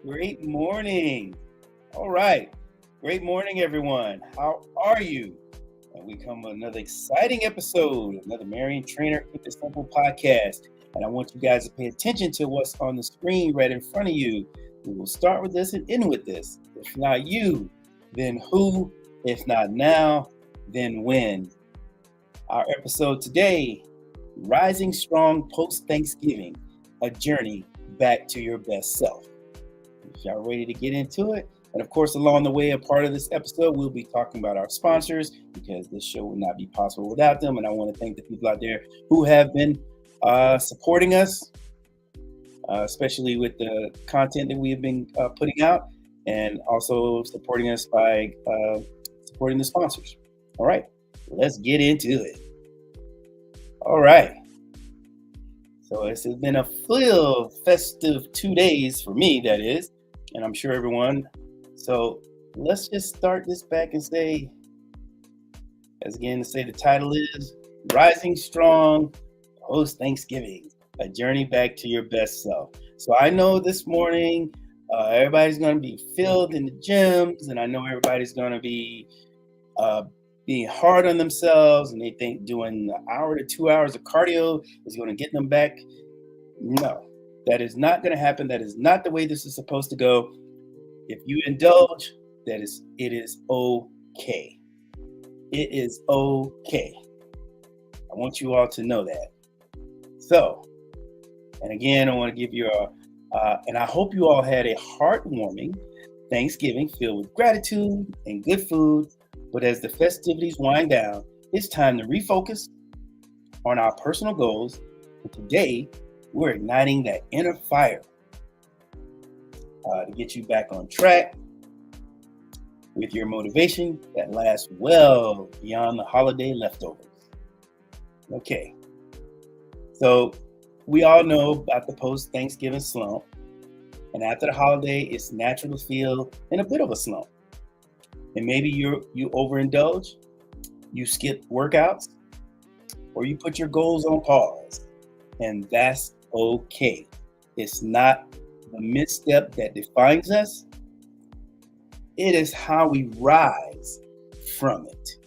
Great morning. All right. Great morning, everyone. How are you? And we come with another exciting episode, another Mariontrainer Keep It Simple podcast. And I want you guys to pay attention to what's on the screen right in front of you. We will start with this and end with this. If not you, then who? If not now, then when? Our episode today, Rising Strong Post Thanksgiving, a journey back to your best self. Y'all ready to get into it? And of course, along the way, a part of this episode, we'll be talking about our sponsors because this show would not be possible without them. And I want to thank the people out there who have been supporting us, especially with the content that we have been putting out, and also supporting us by supporting the sponsors. All right, let's get into it. All right. So this has been a full festive 2 days for me, that is, and I'm sure everyone. So let's just start this back and say, the title is Rising Strong Post Thanksgiving, a journey back to your best self. So I know this morning everybody's going to be filled in the gyms, and I know everybody's going to be being hard on themselves, and they think doing an hour to 2 hours of cardio is going to get them back. No, that is not going to happen. That is not the way this is supposed to go. If you indulge, it is okay. It is okay. I want you all to know that. So, and again, I want to give you and I hope you all had a heartwarming Thanksgiving filled with gratitude and good food. But as the festivities wind down, it's time to refocus on our personal goals. And today, we're igniting that inner fire to get you back on track with your motivation that lasts well beyond the holiday leftovers. Okay, so we all know about the post-Thanksgiving slump, and after the holiday, it's natural to feel in a bit of a slump. And maybe you overindulge, you skip workouts, or you put your goals on pause, and that's okay. It's not the misstep that defines us. It is how we rise from it.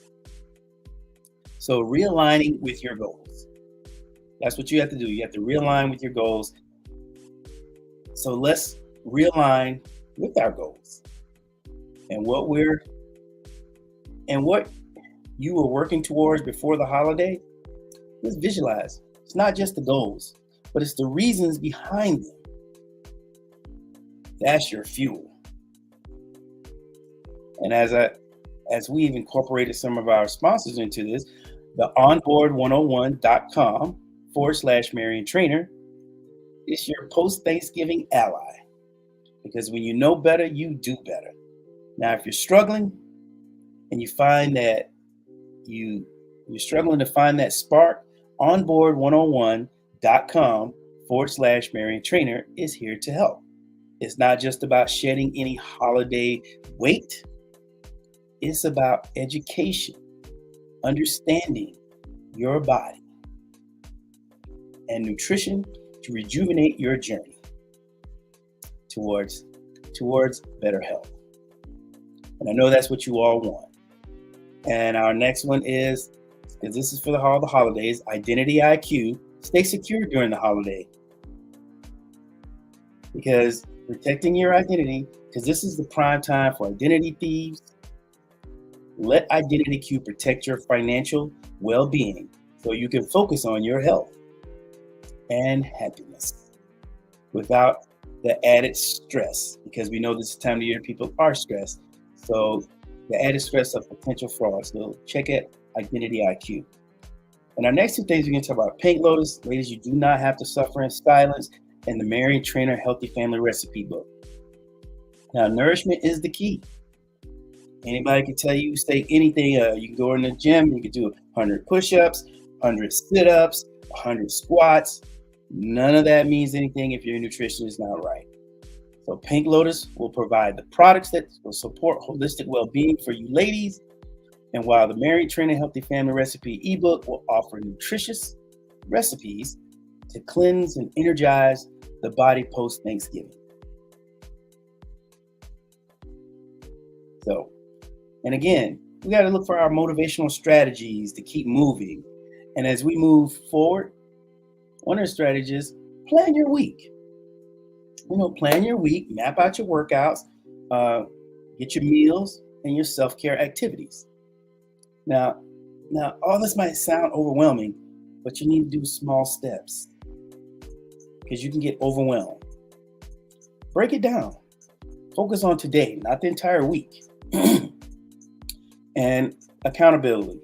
So realigning with your goals. That's what you have to do. You have to realign with your goals. So let's realign with our goals and what you were working towards before the holiday. Let's visualize. It's not just the goals, but it's the reasons behind them. That's your fuel. And as we've incorporated some of our sponsors into this, the onboard101.com/Mariontrainer is your post-Thanksgiving ally. Because when you know better, you do better. Now, if you're struggling and you find that you're struggling to find that spark, onboard101.com/Mariontrainer is here to help. It's not just about shedding any holiday weight. It's about education, understanding your body, and nutrition to rejuvenate your journey towards better health. And I know that's what you all want. And our next one is, because this is for all the holidays, Identity IQ. Stay secure during the holiday. Because protecting your identity, because this is the prime time for identity thieves. Let Identity Q protect your financial well-being so you can focus on your health and happiness without the added stress, because we know this is the time of year people are stressed. So the added stress of potential fraud. So check out Identity IQ. And our next two things, we're going to talk about Pink Lotus. Ladies, you do not have to suffer in silence. And the Mariontrainer Healthy Family Recipe Book. Now, nourishment is the key. Anybody can tell you, say anything. You can go in the gym, you can do 100 push-ups, 100 sit-ups, 100 squats. None of that means anything if your nutrition is not right. So Pink Lotus will provide the products that will support holistic well-being for you ladies. And while the Mariontrainer Healthy Family Recipe ebook will offer nutritious recipes to cleanse and energize the body post-Thanksgiving. So, and again, we got to look for our motivational strategies to keep moving. And as we move forward, one of the strategies, plan your week. Plan your week, map out your workouts, uh, get your meals and your self-care activities. Now, all this might sound overwhelming, but you need to do small steps because you can get overwhelmed. Break it down. Focus on today, not the entire week. And accountability.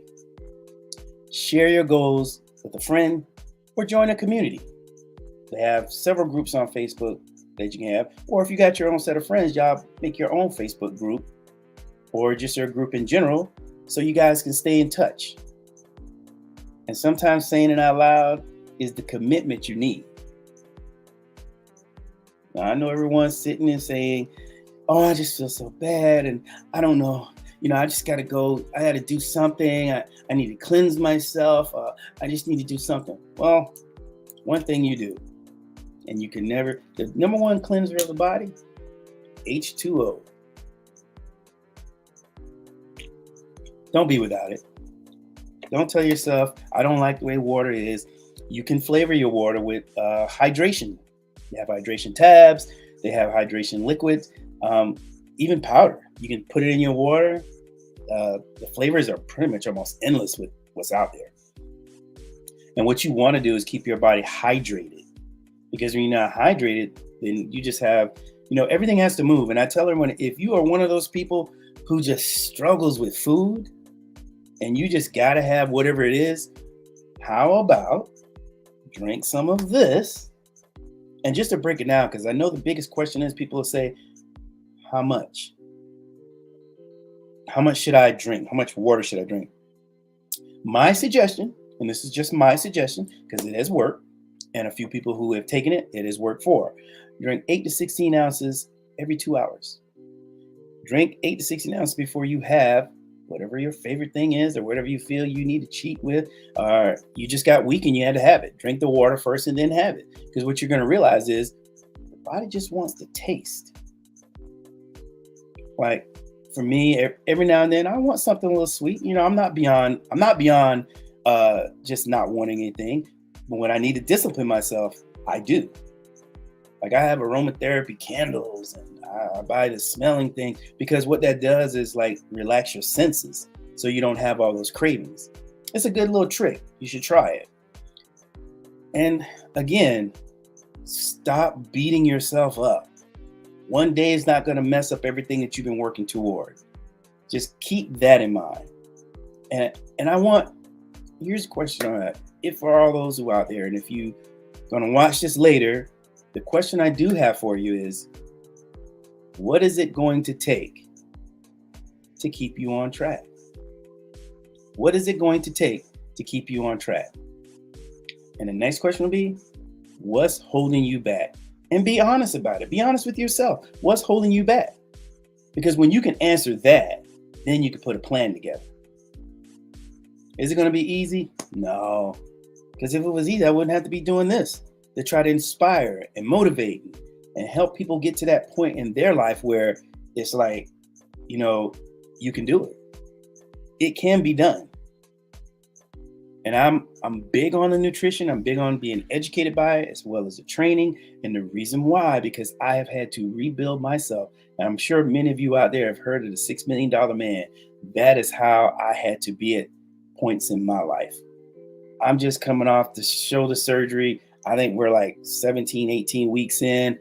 Share your goals with a friend or join a community. They have several groups on Facebook that you can have. Or if you got your own set of friends, y'all make your own Facebook group or just your group in general so you guys can stay in touch. And sometimes saying it out loud is the commitment you need. Now, I know everyone's sitting and saying, oh, I just feel so bad and I don't know. I just got to go. I got to do something. I need to cleanse myself. I just need to do something. Well, one thing you do, and you can never, the number one cleanser of the body, H2O. Don't be without it. Don't tell yourself, I don't like the way water is. You can flavor your water with hydration. They have hydration tabs. They have hydration liquids, even powder. You can put it in your water. The flavors are pretty much almost endless with what's out there. And what you want to do is keep your body hydrated, because when you're not hydrated, then you just have, everything has to move. And I tell everyone, if you are one of those people who just struggles with food and you just got to have whatever it is, how about drink some of this? And just to break it down, because I know the biggest question is people will say, how much? How much should I drink? How much water should I drink? My suggestion, and this is just my suggestion because it has worked, and a few people who have taken it, it has worked for. Drink 8 to 16 ounces every 2 hours. Drink 8 to 16 ounces before you have whatever your favorite thing is or whatever you feel you need to cheat with, or you just got weak and you had to have it. Drink the water first and then have it. Because what you're going to realize is the body just wants to taste. Like for me, every now and then I want something a little sweet. I'm not beyond just not wanting anything. But when I need to discipline myself, I do. Like I have aromatherapy candles and I buy the smelling thing because what that does is like relax your senses so you don't have all those cravings. It's a good little trick. You should try it. And again, stop beating yourself up. One day is not going to mess up everything that you've been working toward. Just keep that in mind. And here's a question on that. If for all those who are out there, and if you're going to watch this later, the question I do have for you is, what is it going to take to keep you on track? What is it going to take to keep you on track? And the next question will be, what's holding you back? And be honest about it. Be honest with yourself. What's holding you back? Because when you can answer that, then you can put a plan together. Is it going to be easy? No. Because if it was easy, I wouldn't have to be doing this to try to inspire and motivate and help people get to that point in their life where it's like, you can do it. It can be done. And I'm big on the nutrition. I'm big on being educated by it as well as the training. And the reason why, because I have had to rebuild myself. And I'm sure many of you out there have heard of the $6 million man. That is how I had to be at points in my life. I'm just coming off the shoulder surgery. I think we're like 17, 18 weeks in.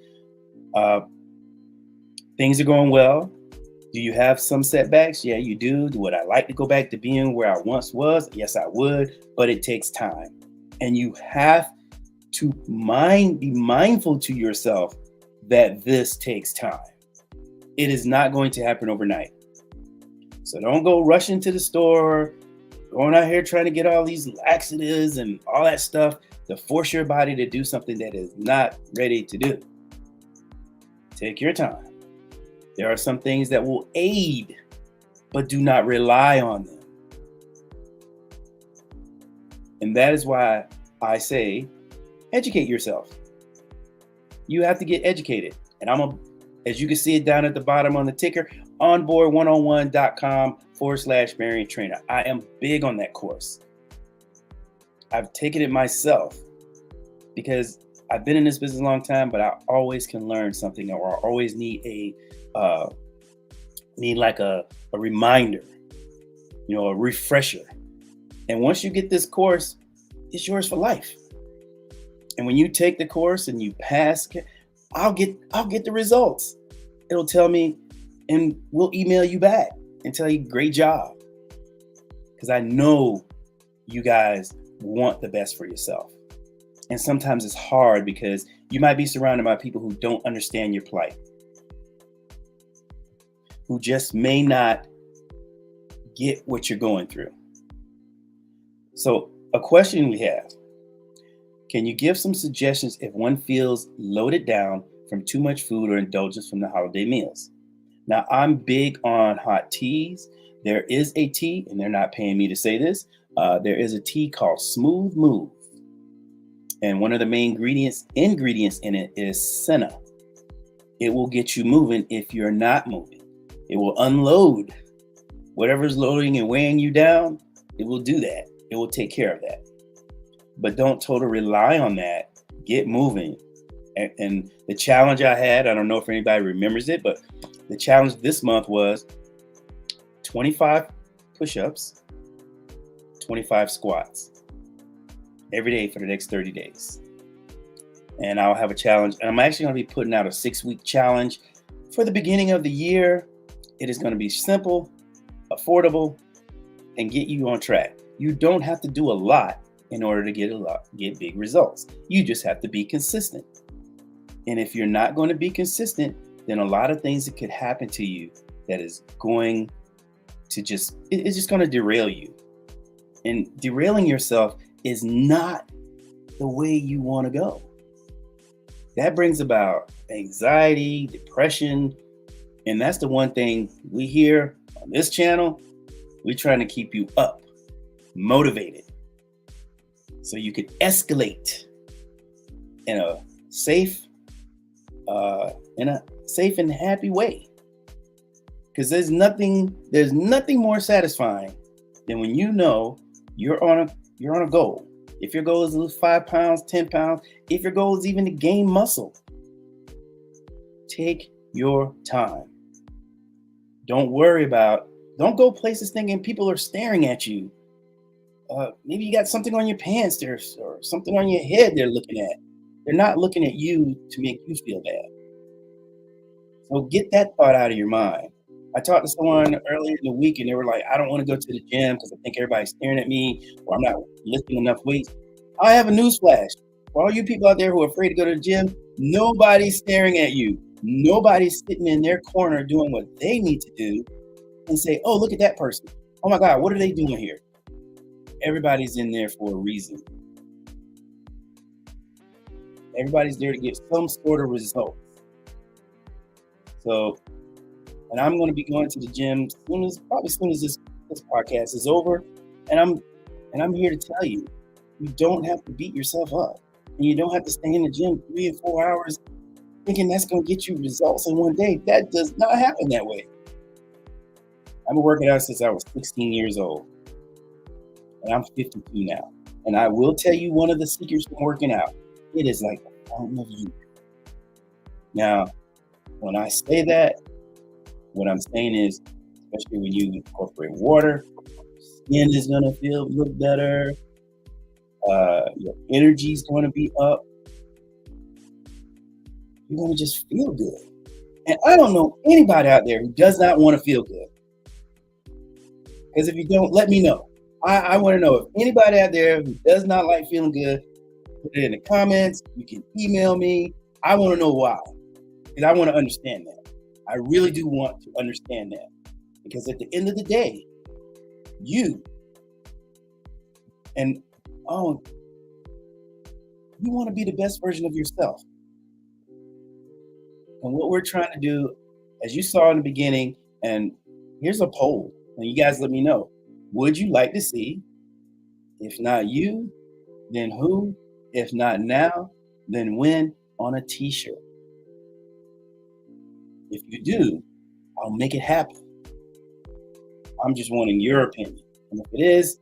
Things are going well. Do you have some setbacks? Yeah, you do. Would I like to go back to being where I once was? Yes, I would, but it takes time. And you have to be mindful to yourself that this takes time. It is not going to happen overnight. So don't go rushing to the store, going out here trying to get all these laxatives and all that stuff to force your body to do something that is not ready to do. Take your time. There are some things that will aid, but do not rely on them. And that is why I say, educate yourself. You have to get educated. And I'm As you can see it down at the bottom on the ticker, onboard101.com/Mariontrainer. I am big on that course. I've taken it myself because I've been in this business a long time, but I always can learn something, or I always need a reminder, a refresher. And once you get this course, it's yours for life. And when you take the course and you pass, I'll get the results. It'll tell me, and we'll email you back and tell you great job. Because I know you guys want the best for yourself. And sometimes it's hard because you might be surrounded by people who don't understand your plight, who just may not get what you're going through. So a question we have: can you give some suggestions if one feels loaded down from too much food or indulgence from the holiday meals? Now, I'm big on hot teas. There is a tea, and they're not paying me to say this. There is a tea called Smooth Move. And one of the main ingredients in it is senna. It will get you moving if you're not moving. It will unload whatever's loading and weighing you down. It will do that. It will take care of that. But don't totally rely on that. Get moving. And the challenge I had, I don't know if anybody remembers it, but the challenge this month was 25 push-ups, 25 squats every day for the next 30 days. And I'll have a challenge. And I'm actually going to be putting out a 6-week challenge for the beginning of the year. It is going to be simple, affordable, and get you on track. You don't have to do a lot in order to get big results. You just have to be consistent. And if you're not going to be consistent, then a lot of things that could happen to you that is going to it's just going to derail you. And derailing yourself is not the way you want to go. That brings about anxiety, depression, and that's the one thing we hear on this channel. We're trying to keep you up, motivated, so you can escalate in a safe and happy way. Because there's nothing more satisfying than when you know you're on a goal. If your goal is to lose 5 pounds, 10 pounds, if your goal is even to gain muscle, take your time. Don't go places thinking people are staring at you. Maybe you got something on your pants there or something on your head they're looking at. They're not looking at you to make you feel bad. So get that thought out of your mind. I talked to someone earlier in the week and they were like, I don't want to go to the gym because I think everybody's staring at me or I'm not lifting enough weights. I have a newsflash. For all you people out there who are afraid to go to the gym, nobody's staring at you. Nobody's sitting in their corner doing what they need to do and say, oh, look at that person. Oh my God, what are they doing here? Everybody's in there for a reason. Everybody's there to get some sort of result. So, and I'm going to be going to the gym probably as soon as this podcast is over. And I'm here to tell you, you don't have to beat yourself up. And you don't have to stay in the gym 3 or 4 hours thinking that's going to get you results in one day. That does not happen that way. I've been working out since I was 16 years old. And I'm 52 now. And I will tell you one of the secrets from working out. It is like the fountain of youth. Now, when I say that, what I'm saying is, especially when you incorporate water, skin is going to look better. Your energy is going to be up. You're going to just feel good. And I don't know anybody out there who does not want to feel good. Because if you don't, let me know. I want to know if anybody out there who does not like feeling good, put it in the comments. You can email me. I want to know why. Because I want to understand that. I really do want to understand that. Because at the end of the day, you want to be the best version of yourself. And what we're trying to do, as you saw in the beginning, and here's a poll, and you guys let me know. Would you like to see, if not you, then who? If not now, then when, on a t-shirt? If you do, I'll make it happen. I'm just wanting your opinion. And if it is,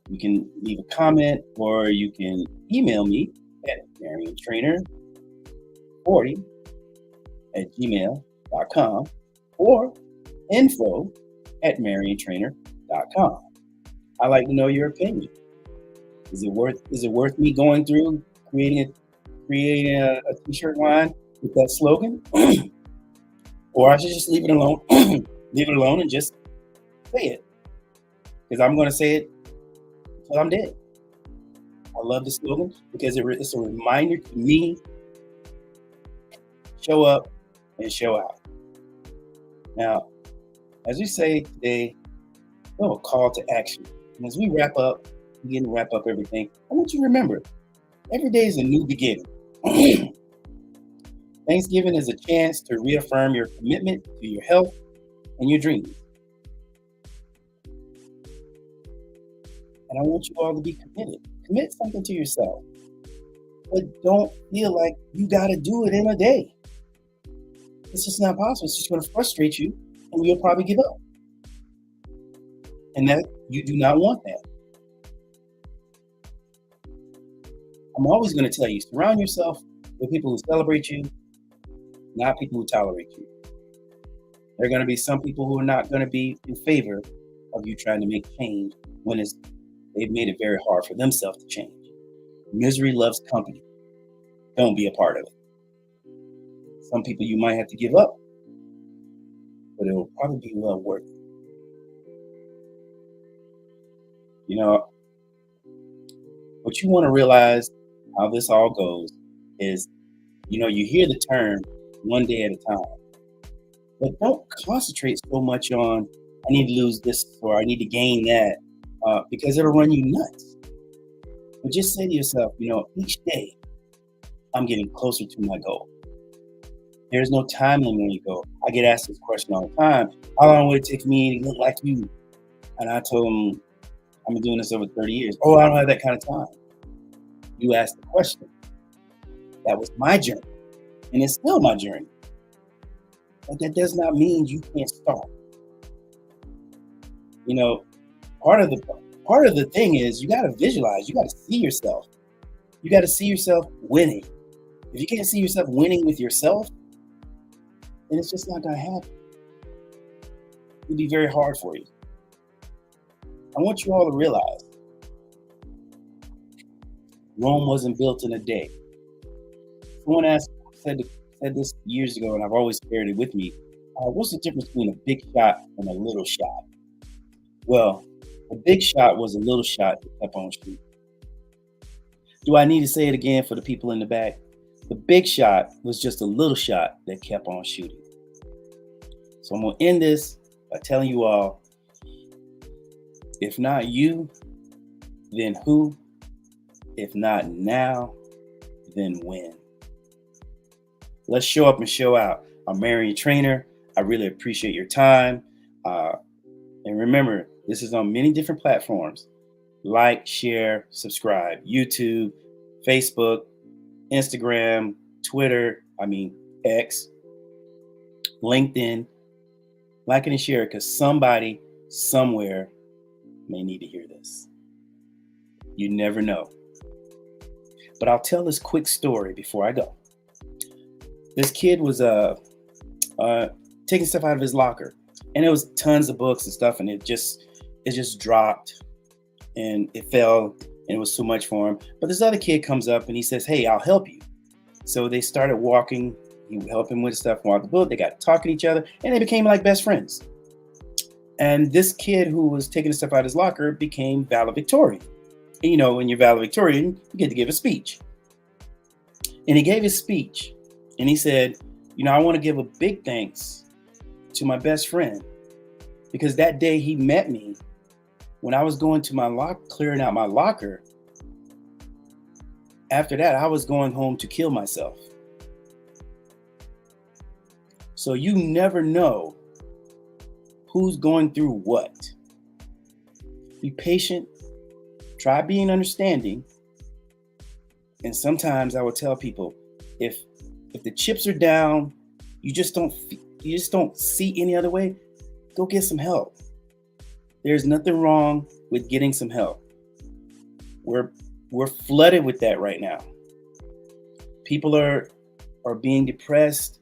you can leave a comment or you can email me at Mariontrainer40 at gmail.com or info@mariontrainer.com. I'd like to know your opinion. Is it worth me going through creating a t-shirt line with that slogan? Or I should just leave it alone, leave it alone and just say it. Because I'm going to say it until I'm dead. I love the slogan because it's a reminder to me, show up and show out. Now, as we say today, we have a call to action. And as we begin to wrap up everything, I want you to remember, every day is a new beginning. Thanksgiving is a chance to reaffirm your commitment to your health and your dreams. And I want you all to be committed. Commit something to yourself. But don't feel like you got to do it in a day. It's just not possible. It's just going to frustrate you and you'll probably give up. And that you do not want that. I'm always going to tell you, surround yourself with people who celebrate you, not people who tolerate you. There are going to be some people who are not going to be in favor of you trying to make change when they've made it very hard for themselves to change. Misery loves company. Don't be a part of it. Some people you might have to give up, but it will probably be well worth it. You know, what you want to realize how this all goes is, you hear the term one day at a time, but don't concentrate so much on, I need to lose this or I need to gain that, because it'll run you nuts. But just say to yourself, each day I'm getting closer to my goal. There's no time limit on your goal. I get asked this question all the time. How long will it take me to look like you? And I told them, I've been doing this over 30 years. Oh, I don't have that kind of time. You asked the question. That was my journey. And it's still my journey. But that does not mean you can't start. Part of the thing is you got to visualize. You got to see yourself. You got to see yourself winning. If you can't see yourself winning with yourself, then it's just not going to happen. It'll be very hard for you. I want you all to realize Rome wasn't built in a day. Someone said this years ago, and I've always carried it with me. What's the difference between a big shot and a little shot? Well, a big shot was a little shot that kept on shooting. Do I need to say it again for the people in the back? The big shot was just a little shot that kept on shooting. So I'm going to end this by telling you all, if not you, then who? If not now, then when? Let's show up and show out. I'm Mariontrainer. I really appreciate your time. And remember, this is on many different platforms. Like, share, subscribe. YouTube, Facebook, Instagram, Twitter, X, LinkedIn. Like it and share it because somebody, somewhere may need to hear this. You never know. But I'll tell this quick story before I go. This kid was taking stuff out of his locker, and there was tons of books and stuff, and it just dropped, and it fell, and it was too much for him. But this other kid comes up and he says, "Hey, I'll help you." So they started walking. He would help him with stuff, walk the book. They got talking to each other, and they became like best friends. And this kid who was taking the stuff out of his locker became valedictorian. And when you're valedictorian, you get to give a speech. And he gave his speech, and he said, I want to give a big thanks to my best friend, because that day he met me when I was going to my clearing out my locker. After that, I was going home to kill myself. So you never know who's going through what. Be patient. Try being understanding. And sometimes I will tell people, if the chips are down, you just don't you just don't see any other way, go get some help. There's nothing wrong with getting some help. We're flooded with that right now. People are being depressed.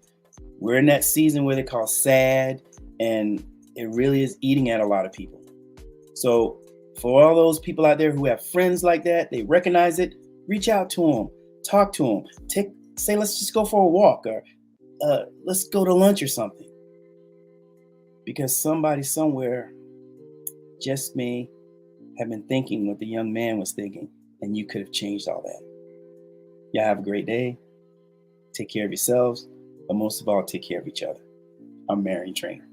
We're in that season where they call sad, and it really is eating at a lot of people. So for all those people out there who have friends like that, they recognize it, reach out to them, talk to them, say, let's just go for a walk, or let's go to lunch or something. Because somebody somewhere just may have been thinking what the young man was thinking, and you could have changed all that. Y'all have a great day. Take care of yourselves, but most of all, take care of each other. I'm Mariontrainer.